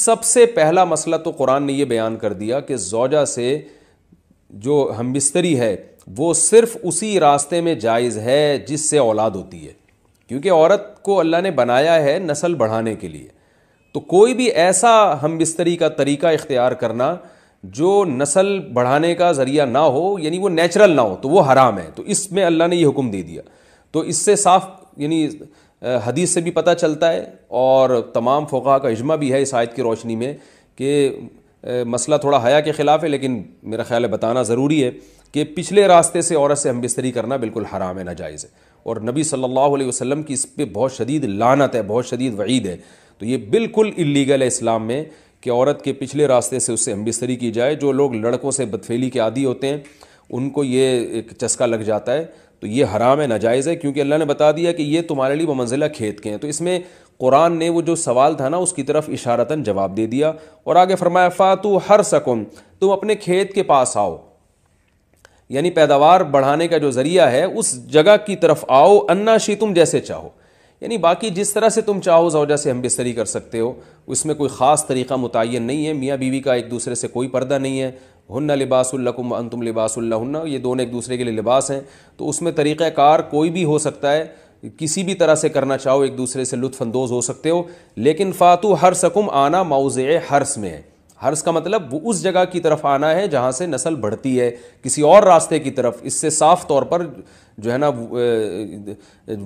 سب سے پہلا مسئلہ تو قرآن نے یہ بیان کر دیا کہ زوجہ سے جو ہم بستری ہے وہ صرف اسی راستے میں جائز ہے جس سے اولاد ہوتی ہے، کیونکہ عورت کو اللہ نے بنایا ہے نسل بڑھانے کے لیے. تو کوئی بھی ایسا ہم بستری کا طریقہ اختیار کرنا جو نسل بڑھانے کا ذریعہ نہ ہو، یعنی وہ نیچرل نہ ہو، تو وہ حرام ہے. تو اس میں اللہ نے یہ حکم دے دیا. تو اس سے صاف یعنی حدیث سے بھی پتہ چلتا ہے اور تمام فقہا کا اجماع بھی ہے اس آیت کی روشنی میں کہ مسئلہ تھوڑا حیا کے خلاف ہے، لیکن میرا خیال ہے بتانا ضروری ہے کہ پچھلے راستے سے عورت سے ہم بستری کرنا بالکل حرام ہے، ناجائز ہے. اور نبی صلی اللہ علیہ وسلم کی اس پہ بہت شدید لعنت ہے، بہت شدید وعید ہے. تو یہ بالکل اللیگل ہے اسلام میں کہ عورت کے پچھلے راستے سے اس سے ہم بستری کی جائے. جو لوگ لڑکوں سے بدفعلی کے عادی ہوتے ہیں ان کو یہ ایک چسکا لگ جاتا ہے، تو یہ حرام ہے، ناجائز ہے، کیونکہ اللہ نے بتا دیا کہ یہ تمہارے لیے بمنزلہ کھیت کے ہیں. تو اس میں قرآن نے وہ جو سوال تھا نا اس کی طرف اشارتاً جواب دے دیا. اور آگے فرمایا فاتو حرثکم، تم اپنے کھیت کے پاس آؤ، یعنی پیداوار بڑھانے کا جو ذریعہ ہے اس جگہ کی طرف آؤ، انا شئتم، جیسے چاہو. یعنی باقی جس طرح سے تم چاہو زوجہ سے ہم بستری کر سکتے ہو، اس میں کوئی خاص طریقہ متعین نہیں ہے. میاں بیوی کا ایک دوسرے سے کوئی پردہ نہیں ہے. ہن لباس لکم وانتم لباس لہن، یہ دونوں ایک دوسرے کے لیے لباس ہیں. تو اس میں طریقہ کار کوئی بھی ہو سکتا ہے، کسی بھی طرح سے کرنا چاہو ایک دوسرے سے لطف اندوز ہو سکتے ہو. لیکن فاتو حرثکم، آنا موضع حرث میں ہے. حرث کا مطلب وہ اس جگہ کی طرف آنا ہے جہاں سے نسل بڑھتی ہے، کسی اور راستے کی طرف. اس سے صاف طور پر جو ہے نا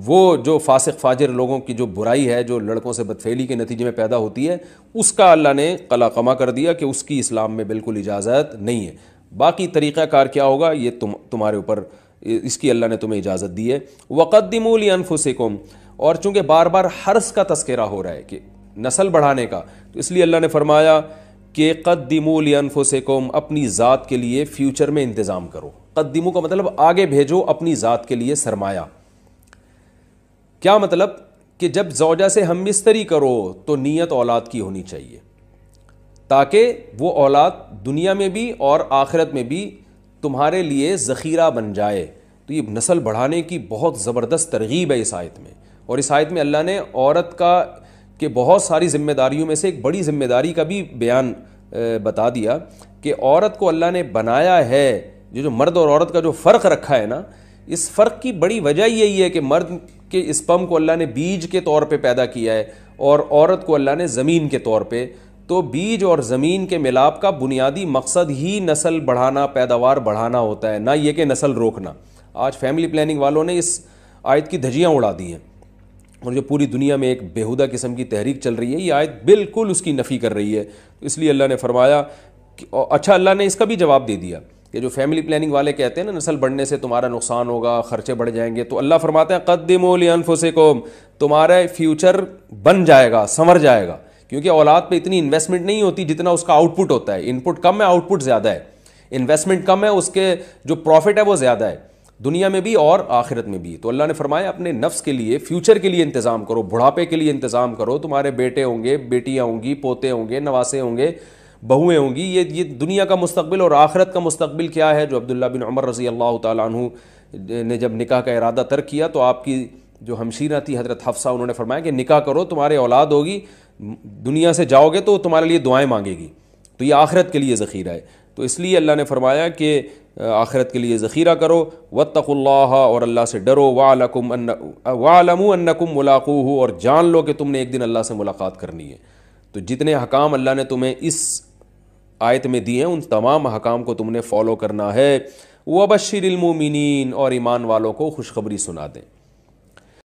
وہ جو فاسق فاجر لوگوں کی جو برائی ہے جو لڑکوں سے بدفعلی کے نتیجے میں پیدا ہوتی ہے، اس کا اللہ نے قلعہ کر دیا کہ اس کی اسلام میں بالکل اجازت نہیں ہے. باقی طریقہ کار کیا ہوگا یہ تمہارے اوپر، اس کی اللہ نے تمہیں اجازت دی ہے. وقدموا لانفسکم، اور چونکہ بار بار حرث کا تذکرہ ہو رہا ہے کہ نسل بڑھانے کا، تو اس لیے اللہ نے فرمایا کہ قدموا لانفسکم، اپنی ذات کے لیے فیوچر میں انتظام کرو. قدموا کا مطلب آگے بھیجو اپنی ذات کے لیے سرمایہ. کیا مطلب؟ کہ جب زوجہ سے ہم بستری کرو تو نیت اولاد کی ہونی چاہیے، تاکہ وہ اولاد دنیا میں بھی اور آخرت میں بھی تمہارے لیے ذخیرہ بن جائے. تو یہ نسل بڑھانے کی بہت زبردست ترغیب ہے اس آیت میں. اور اس آیت میں اللہ نے عورت کا کہ بہت ساری ذمہ داریوں میں سے ایک بڑی ذمہ داری کا بھی بیان بتا دیا کہ عورت کو اللہ نے بنایا ہے. جو مرد اور عورت کا جو فرق رکھا ہے نا، اس فرق کی بڑی وجہ یہی ہے کہ مرد کے اسپم کو اللہ نے بیج کے طور پہ پیدا کیا ہے اور عورت کو اللہ نے زمین کے طور پہ. تو بیج اور زمین کے ملاپ کا بنیادی مقصد ہی نسل بڑھانا، پیداوار بڑھانا ہوتا ہے، نہ یہ کہ نسل روکنا. آج فیملی پلاننگ والوں نے اس آیت کی دھجیاں اڑا دی ہیں، اور جو پوری دنیا میں ایک بیہودہ قسم کی تحریک چل رہی ہے، یہ آیت بالکل اس کی نفی کر رہی ہے. اس لیے اللہ نے فرمایا کہ اچھا، اللہ نے اس کا بھی جواب دے دیا کہ جو فیملی پلاننگ والے کہتے ہیں نا نسل بڑھنے سے تمہارا نقصان ہوگا، خرچے بڑھ جائیں گے، تو اللہ فرماتے ہیں قدموا لانفسکم، تمہارا فیوچر بن جائے گا، سنور جائے گا. کیونکہ اولاد پہ اتنی انویسٹمنٹ نہیں ہوتی جتنا اس کا آؤٹ پٹ ہوتا ہے. ان پٹ کم ہے، آؤٹ پٹ زیادہ ہے. انویسٹمنٹ کم ہے، اس کے جو پروفٹ ہے وہ زیادہ ہے، دنیا میں بھی اور آخرت میں بھی. تو اللہ نے فرمایا اپنے نفس کے لیے، فیوچر کے لیے انتظام کرو، بڑھاپے کے لیے انتظام کرو. تمہارے بیٹے ہوں گے، بیٹیاں ہوں گی، پوتے ہوں گے، نواسے ہوں گے، بہویں ہوں گی. یہ دنیا کا مستقبل اور آخرت کا مستقبل کیا ہے. جو عبداللہ بن عمر رضی اللہ تعالیٰ عنہ نے جب نکاح کا ارادہ ترک کیا تو آپ کی جو ہمشیرہ تھی حضرت حفصہ، انہوں نے فرمایا کہ نکاح کرو، تمہارے اولاد ہوگی، دنیا سے جاؤ گے تو تمہارے لیے دعائیں مانگے گی. تو یہ آخرت کے لیے ذخیرہ ہے. تو اس لیے اللہ نے فرمایا کہ آخرت کے لیے ذخیرہ کرو. واتقوا اللہ، اور اللہ سے ڈرو. واعلموا انکم ملاقوہ، اور جان لو کہ تم نے ایک دن اللہ سے ملاقات کرنی ہے. تو جتنے حکام اللہ نے تمہیں اس آیت میں دیے ہیں ان تمام حکام کو تم نے فالو کرنا ہے. وبشر المؤمنین، اور ایمان والوں کو خوشخبری سنا دیں.